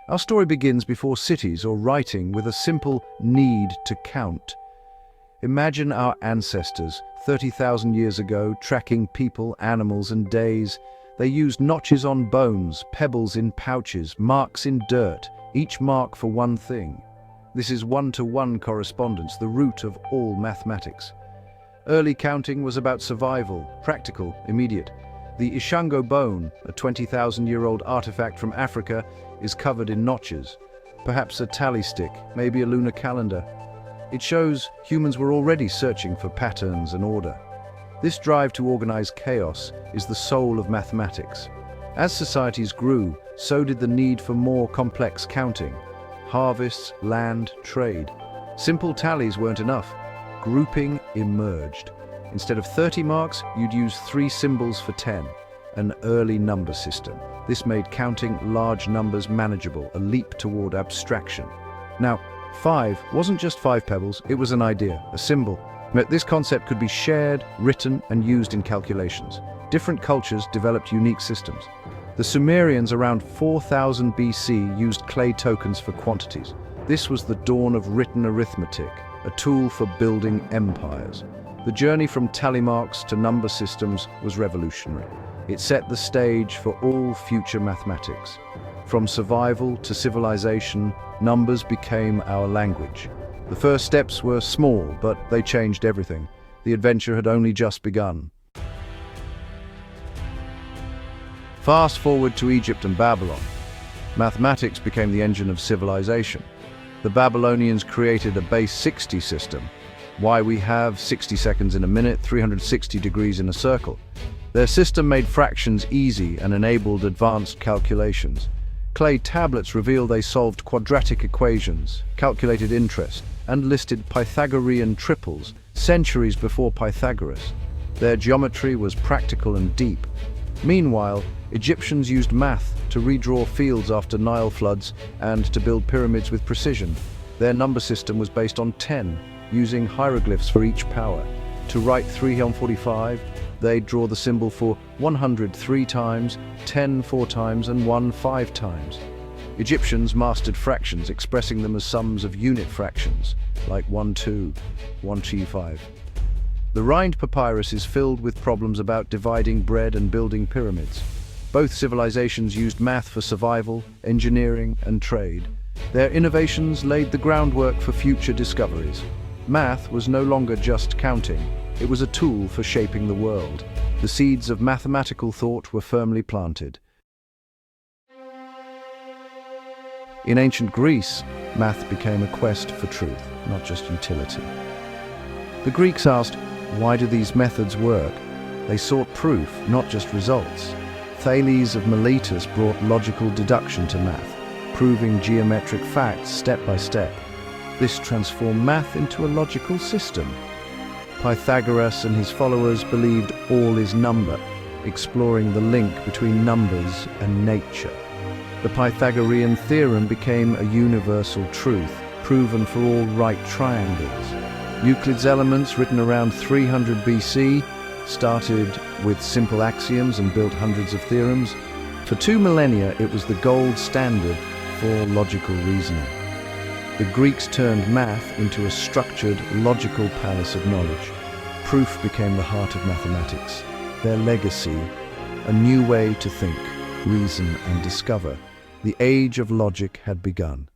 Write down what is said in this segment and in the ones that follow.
Our story begins before cities or writing with a simple need to count. Imagine our ancestors, 30,000 years ago, tracking people, animals, and days. They used notches on bones, pebbles in pouches, marks in dirt, each mark for one thing. This is one-to-one correspondence, the root of all mathematics. Early counting was about survival, practical, immediate. The Ishango bone, a 20,000-year-old artifact from Africa, is covered in notches. Perhaps a tally stick, maybe a lunar calendar. It shows humans were already searching for patterns and order. This drive to organize chaos is the soul of mathematics. As societies grew, so did the need for more complex counting. Harvests, land, trade. Simple tallies weren't enough. Grouping emerged. Instead of 30 marks, you'd use 3 symbols for 10, an early number system. This made counting large numbers manageable, a leap toward abstraction. Now, 5 wasn't just 5 pebbles, it was an idea, a symbol. This concept could be shared, written, and used in calculations. Different cultures developed unique systems. The Sumerians around 4000 BC used clay tokens for quantities. This was the dawn of written arithmetic, a tool for building empires. The journey from tally marks to number systems was revolutionary. It set the stage for all future mathematics. From survival to civilization, numbers became our language. The first steps were small, but they changed everything. The adventure had only just begun. Fast forward to Egypt and Babylon. Mathematics became the engine of civilization. The Babylonians created a base 60 system. Why we have 60 seconds in a minute, 360 degrees in a circle. Their system made fractions easy and enabled advanced calculations. Clay tablets reveal they solved quadratic equations, calculated interest, and listed Pythagorean triples centuries before Pythagoras. Their geometry was practical and deep. Meanwhile, Egyptians used math to redraw fields after Nile floods and to build pyramids with precision. Their number system was based on 10, using hieroglyphs for each power. To write 3 on 45, they'd draw the symbol for 100 3 times, 10 4 times, and 1 5 times. Egyptians mastered fractions, expressing them as sums of unit fractions, like 1 2, 1 3 5. The Rhind papyrus is filled with problems about dividing bread and building pyramids. Both civilizations used math for survival, engineering, and trade. Their innovations laid the groundwork for future discoveries. Math was no longer just counting, it was a tool for shaping the world. The seeds of mathematical thought were firmly planted. In ancient Greece, math became a quest for truth, not just utility. The Greeks asked, why do these methods work? They sought proof, not just results. Thales of Miletus brought logical deduction to math, proving geometric facts step by step. This transformed math into a logical system. Pythagoras and his followers believed all is number, exploring the link between numbers and nature. The Pythagorean theorem became a universal truth, proven for all right triangles. Euclid's Elements, written around 300 BC, started with simple axioms and built hundreds of theorems. For 2 millennia, it was the gold standard for logical reasoning. The Greeks turned math into a structured, logical palace of knowledge. Proof became the heart of mathematics. Their legacy, a new way to think, reason, and discover. The age of logic had begun.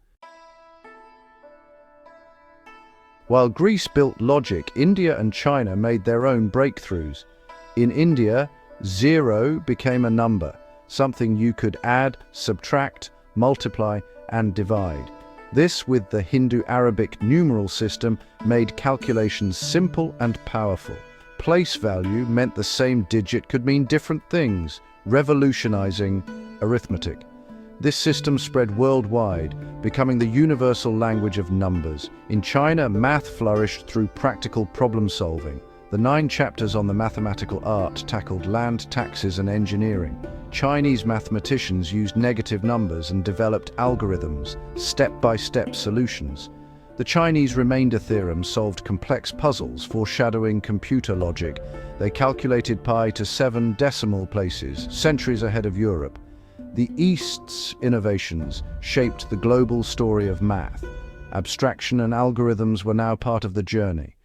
While Greece built logic, India and China made their own breakthroughs. In India, 0 became a number, something you could add, subtract, multiply, and divide. This, with the Hindu-Arabic numeral system, made calculations simple and powerful. Place value meant the same digit could mean different things, revolutionizing arithmetic. This system spread worldwide, becoming the universal language of numbers. In China, math flourished through practical problem-solving. The 9 chapters on the mathematical art tackled land, taxes, and engineering. Chinese mathematicians used negative numbers and developed algorithms, step-by-step solutions. The Chinese remainder theorem solved complex puzzles, foreshadowing computer logic. They calculated pi to 7 decimal places, centuries ahead of Europe. The East's innovations shaped the global story of math. Abstraction and algorithms were now part of the journey.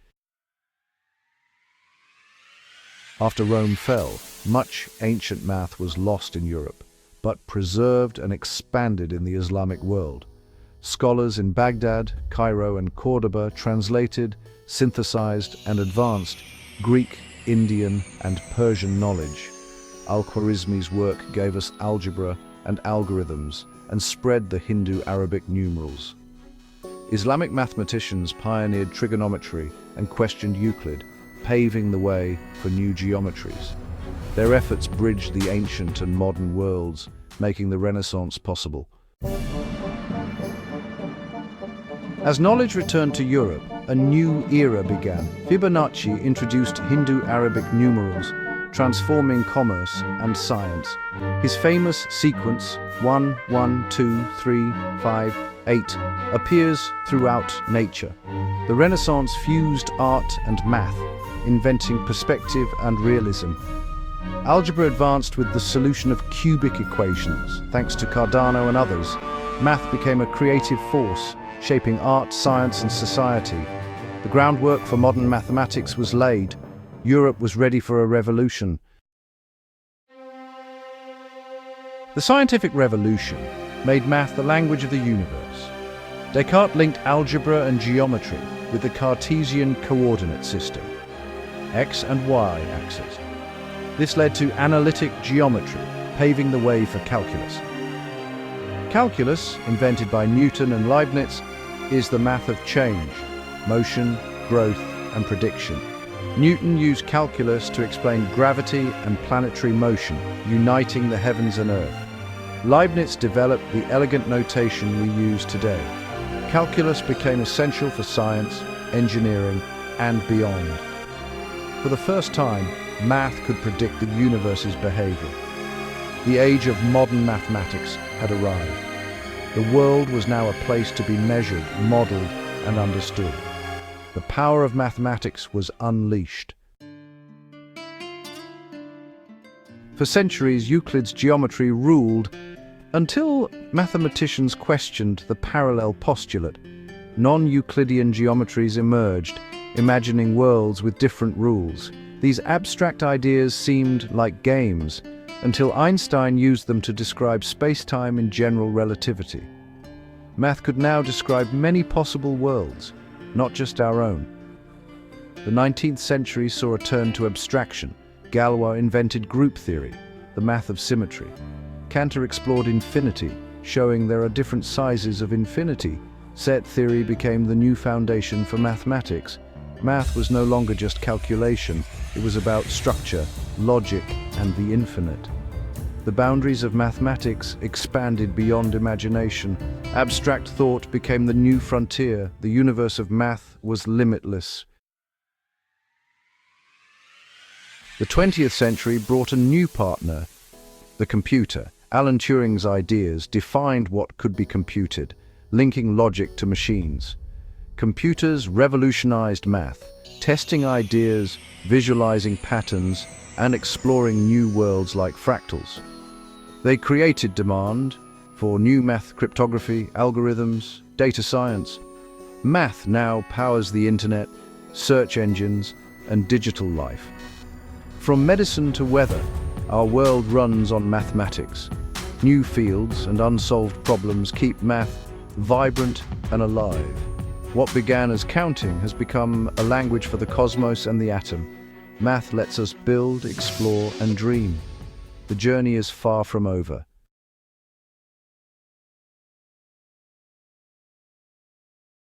After Rome fell, much ancient math was lost in Europe, but preserved and expanded in the Islamic world. Scholars in Baghdad, Cairo, and Cordoba translated, synthesized, and advanced Greek, Indian, and Persian knowledge. Al-Khwarizmi's work gave us algebra and algorithms and spread the Hindu-Arabic numerals. Islamic mathematicians pioneered trigonometry and questioned Euclid, paving the way for new geometries. Their efforts bridged the ancient and modern worlds, making the Renaissance possible. As knowledge returned to Europe, a new era began. Fibonacci introduced Hindu-Arabic numerals, transforming commerce and science. His famous sequence 1, 1, 2, 3, 5, 8 appears throughout nature. The Renaissance fused art and math, inventing perspective and realism. Algebra advanced with the solution of cubic equations. Thanks to Cardano and others, math became a creative force, shaping art, science, and society. The groundwork for modern mathematics was laid. Europe was ready for a revolution. The scientific revolution made math the language of the universe. Descartes linked algebra and geometry with the Cartesian coordinate system, x and y axes. This led to analytic geometry, paving the way for calculus. Calculus, invented by Newton and Leibniz, is the math of change, motion, growth, and prediction. Newton used calculus to explain gravity and planetary motion, uniting the heavens and earth. Leibniz developed the elegant notation we use today. Calculus became essential for science, engineering, and beyond. For the first time, math could predict the universe's behavior. The age of modern mathematics had arrived. The world was now a place to be measured, modeled, and understood. The power of mathematics was unleashed. For centuries, Euclid's geometry ruled until mathematicians questioned the parallel postulate. Non-Euclidean geometries emerged, imagining worlds with different rules. These abstract ideas seemed like games, until Einstein used them to describe space-time in general relativity. Math could now describe many possible worlds, not just our own. The 19th century saw a turn to abstraction. Galois invented group theory, the math of symmetry. Cantor explored infinity, showing there are different sizes of infinity. Set theory became the new foundation for mathematics. Math was no longer just calculation, it was about structure, logic, and the infinite. The boundaries of mathematics expanded beyond imagination. Abstract thought became the new frontier. The universe of math was limitless. The 20th century brought a new partner, the computer. Alan Turing's ideas defined what could be computed, linking logic to machines. Computers revolutionized math, testing ideas, visualizing patterns, and exploring new worlds like fractals. They created demand for new math, cryptography, algorithms, data science. Math now powers the internet, search engines, and digital life. From medicine to weather, our world runs on mathematics. New fields and unsolved problems keep math vibrant and alive. What began as counting has become a language for the cosmos and the atom. Math lets us build, explore, and dream. The journey is far from over.